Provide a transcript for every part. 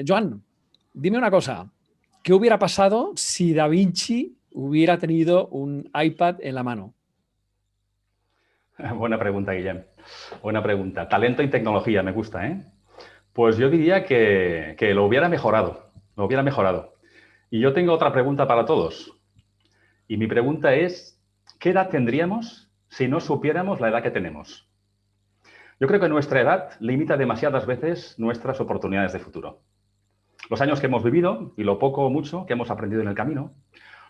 Joan, dime una cosa. ¿Qué hubiera pasado si Da Vinci hubiera tenido un iPad en la mano? Buena pregunta, Guillem. Buena pregunta. Talento y tecnología, me gusta, ¿eh? Pues yo diría que lo hubiera mejorado. Lo hubiera mejorado. Y yo tengo otra pregunta para todos. Y mi pregunta es, ¿qué edad tendríamos si no supiéramos la edad que tenemos? Yo creo que nuestra edad limita demasiadas veces nuestras oportunidades de futuro. Los años que hemos vivido y lo poco o mucho que hemos aprendido en el camino,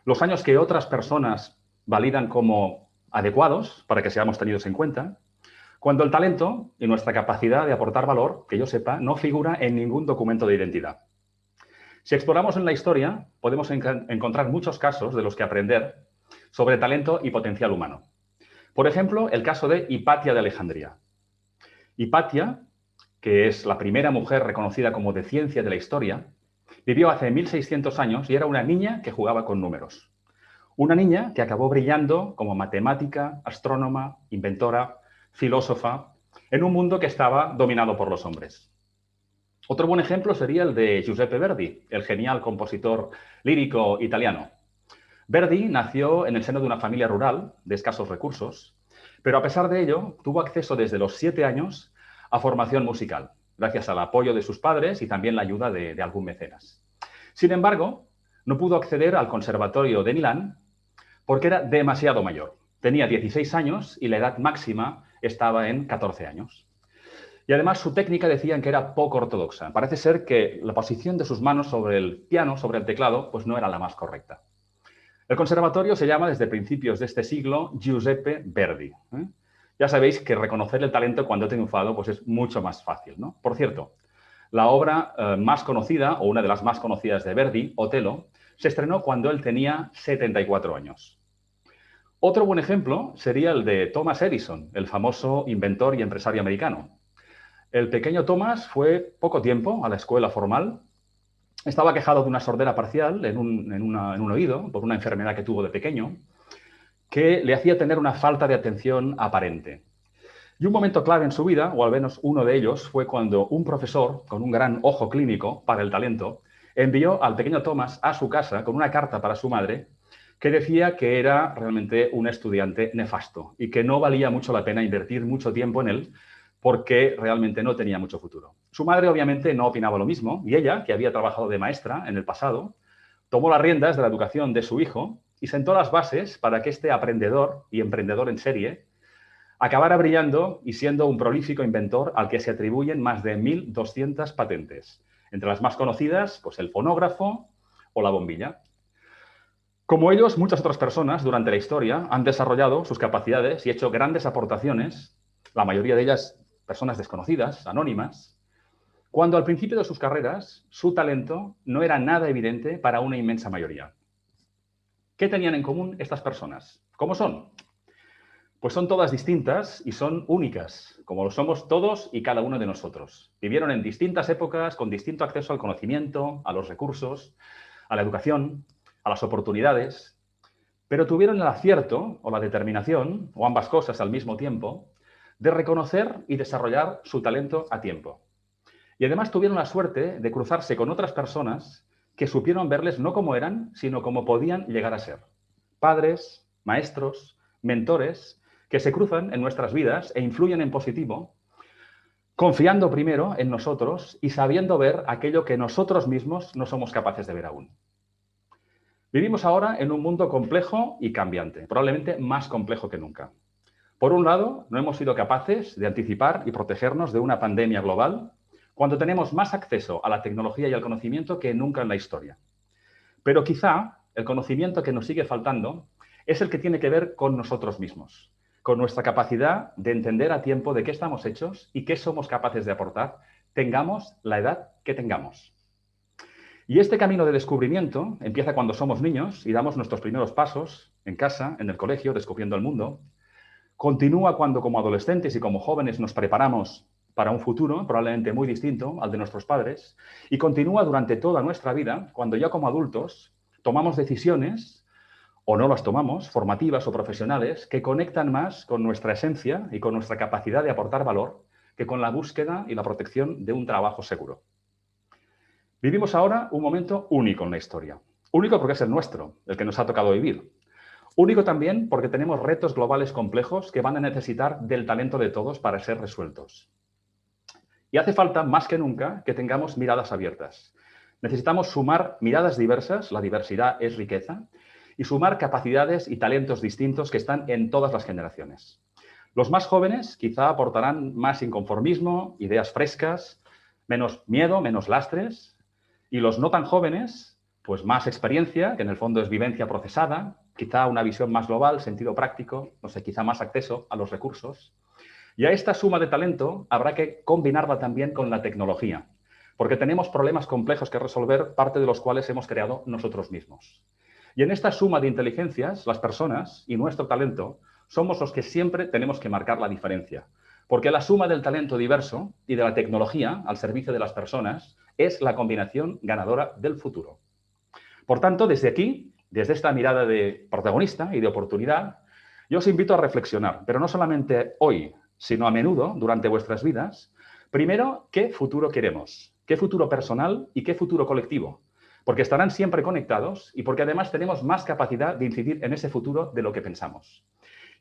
los años que otras personas validan como adecuados para que seamos tenidos en cuenta, cuando el talento y nuestra capacidad de aportar valor, que yo sepa, no figura en ningún documento de identidad. Si exploramos en la historia, podemos encontrar muchos casos de los que aprender sobre talento y potencial humano. Por ejemplo, el caso de Hipatia de Alejandría. Hipatia, que es la primera mujer reconocida como de ciencia de la historia, vivió hace 1600 años y era una niña que jugaba con números. Una niña que acabó brillando como matemática, astrónoma, inventora, filósofa, en un mundo que estaba dominado por los hombres. Otro buen ejemplo sería el de Giuseppe Verdi, el genial compositor lírico italiano. Verdi nació en el seno de una familia rural de escasos recursos, pero a pesar de ello tuvo acceso desde los 7 años a formación musical, gracias al apoyo de sus padres y también la ayuda de algún mecenas. Sin embargo, no pudo acceder al Conservatorio de Milán porque era demasiado mayor. Tenía 16 años y la edad máxima estaba en 14 años. Y además su técnica decían que era poco ortodoxa. Parece ser que la posición de sus manos sobre el piano, sobre el teclado, pues no era la más correcta. El conservatorio se llama desde principios de este siglo Giuseppe Verdi. Ya sabéis que reconocer el talento cuando ha triunfado pues es mucho más fácil, ¿no? Por cierto, la obra más conocida, o una de las más conocidas de Verdi, Otelo, se estrenó cuando él tenía 74 años. Otro buen ejemplo sería el de Thomas Edison, el famoso inventor y empresario americano. El pequeño Thomas fue poco tiempo a la escuela formal. Estaba quejado de una sordera parcial en un oído por una enfermedad que tuvo de pequeño que le hacía tener una falta de atención aparente. Y un momento clave en su vida, o al menos uno de ellos, fue cuando un profesor con un gran ojo clínico para el talento envió al pequeño Thomas a su casa con una carta para su madre que decía que era realmente un estudiante nefasto y que no valía mucho la pena invertir mucho tiempo en él porque realmente no tenía mucho futuro. Su madre obviamente no opinaba lo mismo y ella, que había trabajado de maestra en el pasado, tomó las riendas de la educación de su hijo y sentó las bases para que este aprendedor y emprendedor en serie acabara brillando y siendo un prolífico inventor al que se atribuyen más de 1.200 patentes. Entre las más conocidas, pues el fonógrafo o la bombilla. Como ellos, muchas otras personas durante la historia han desarrollado sus capacidades y hecho grandes aportaciones, la mayoría de ellas personas desconocidas, anónimas, cuando al principio de sus carreras su talento no era nada evidente para una inmensa mayoría. ¿Qué tenían en común estas personas? ¿Cómo son? Pues son todas distintas y son únicas, como lo somos todos y cada uno de nosotros. Vivieron en distintas épocas, con distinto acceso al conocimiento, a los recursos, a la educación, a las oportunidades, pero tuvieron el acierto o la determinación, o ambas cosas al mismo tiempo, de reconocer y desarrollar su talento a tiempo. Y además tuvieron la suerte de cruzarse con otras personas que supieron verles no como eran, sino como podían llegar a ser. Padres, maestros, mentores, que se cruzan en nuestras vidas e influyen en positivo, confiando primero en nosotros y sabiendo ver aquello que nosotros mismos no somos capaces de ver aún. Vivimos ahora en un mundo complejo y cambiante, probablemente más complejo que nunca. Por un lado, no hemos sido capaces de anticipar y protegernos de una pandemia global cuando tenemos más acceso a la tecnología y al conocimiento que nunca en la historia. Pero quizá el conocimiento que nos sigue faltando es el que tiene que ver con nosotros mismos, con nuestra capacidad de entender a tiempo de qué estamos hechos y qué somos capaces de aportar, tengamos la edad que tengamos. Y este camino de descubrimiento empieza cuando somos niños y damos nuestros primeros pasos en casa, en el colegio, descubriendo el mundo. Continúa cuando como adolescentes y como jóvenes nos preparamos para un futuro probablemente muy distinto al de nuestros padres. Y continúa durante toda nuestra vida cuando ya como adultos tomamos decisiones, o no las tomamos, formativas o profesionales, que conectan más con nuestra esencia y con nuestra capacidad de aportar valor que con la búsqueda y la protección de un trabajo seguro. Vivimos ahora un momento único en la historia. Único porque es el nuestro, el que nos ha tocado vivir. Único también porque tenemos retos globales complejos que van a necesitar del talento de todos para ser resueltos. Y hace falta, más que nunca, que tengamos miradas abiertas. Necesitamos sumar miradas diversas, la diversidad es riqueza, y sumar capacidades y talentos distintos que están en todas las generaciones. Los más jóvenes quizá aportarán más inconformismo, ideas frescas, menos miedo, menos lastres, y los no tan jóvenes, pues más experiencia, que en el fondo es vivencia procesada, quizá una visión más global, sentido práctico, no sé, quizá más acceso a los recursos. Y a esta suma de talento habrá que combinarla también con la tecnología, porque tenemos problemas complejos que resolver, parte de los cuales hemos creado nosotros mismos. Y en esta suma de inteligencias, las personas y nuestro talento somos los que siempre tenemos que marcar la diferencia, porque la suma del talento diverso y de la tecnología al servicio de las personas es la combinación ganadora del futuro. Por tanto, desde aquí, desde esta mirada de protagonista y de oportunidad, yo os invito a reflexionar, pero no solamente hoy, sino a menudo durante vuestras vidas. Primero, ¿qué futuro queremos? ¿Qué futuro personal y qué futuro colectivo? Porque estarán siempre conectados y porque además tenemos más capacidad de incidir en ese futuro de lo que pensamos.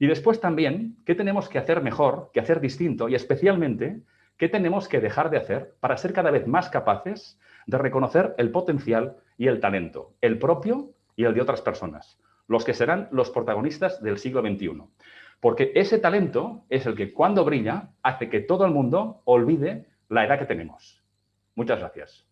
Y después también, ¿qué tenemos que hacer mejor, que hacer distinto y especialmente, qué tenemos que dejar de hacer para ser cada vez más capaces de reconocer el potencial y el talento, el propio y el de otras personas, los que serán los protagonistas del siglo XXI? Porque ese talento es el que cuando brilla hace que todo el mundo olvide la edad que tenemos. Muchas gracias.